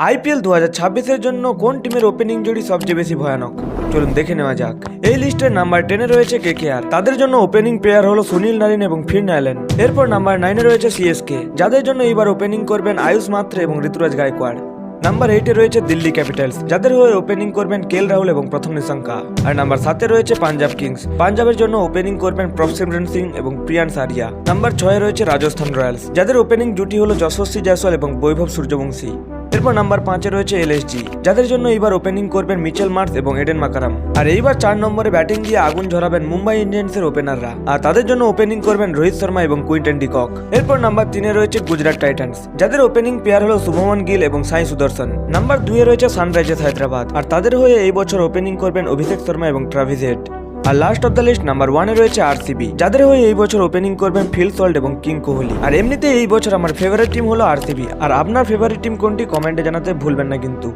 IPL 2026-এর জন্য কোন টিমের ওপেনিং জুটি সবচেয়ে বেশি ভয়ানক, চলুন দেখে নেওয়া যাক। এই লিস্টের নাম্বার 10-এ রয়েছে কেকেআর, তাদের জন্য ওপেনিং প্লেয়ার হলো সুনীল নারিন এবং ফিন অ্যালেন। এরপর নাম্বার 9-এ রয়েছে সিএসকে, যাদের জন্য এইবার ওপেনিং করবেন আয়ুষ মাত্রে এবং ঋতুরাজ গায়কোয়াড়। নাম্বার 8-এ রয়েছে দিল্লি ক্যাপিটালস, যাদের হয়ে ওপেনিং করবেন কেএল রাহুল এবং প্রথম নিশাঙ্কা। আর নাম্বার 7-এ রয়েছে পাঞ্জাব কিংস, পাঞ্জাবের জন্য ওপেনিং করবেন প্রভসিমরন সিং এবং প্রিয়ান সারিয়া। নাম্বার 6-এ রয়েছে রাজস্থান রয়্যালস, যাদের ওপেনিং জুটি হলো যশস্বী জয়সওয়াল এবং বৈভব সূর্যবংশী। এরপর নাম্বার 5-এ রয়েছে এলএসজি, যাদের জন্য এইবার ওপেনিং করবেন মিচেল মার্স এবং এডেন মাকারাম। আর এইবার 4 নম্বরে ব্যাটিং দিয়ে আগুন ঝরাবেন মুম্বাই ইন্ডিয়ান্সের ওপেনাররা, আর তাদের জন্য ওপেনিং করবেন রোহিত শর্মা এবং কুইন্টন ডিকক। এরপর নাম্বার 3-এ রয়েছে গুজরাট টাইটান্স, যাদের ওপেনিং প্লেয়ার হলো শুভমন গিল এবং সাই সুদর্শন। নাম্বার 2-এ রয়েছে সানরাইজার্স হায়দ্রাবাদ, আর তাদের হয়ে এই বছর ওপেনিং করবেন অভিষেক শর্মা এবং ট্রাভিস হেড। আর last of the list number 1-এ রয়েছে আরসিবি, যাদের হয়ে এই বছর ওপেনিং করবেন ফিল সল্ট এবং কিং কোহলি। আর এমনিতে এই বছর আমার ফেভারিট টিম হলো আরসিবি। আর আপনার ফেভারিট টিম কোনটি কমেন্টে জানাতে ভুলবেন না কিন্তু।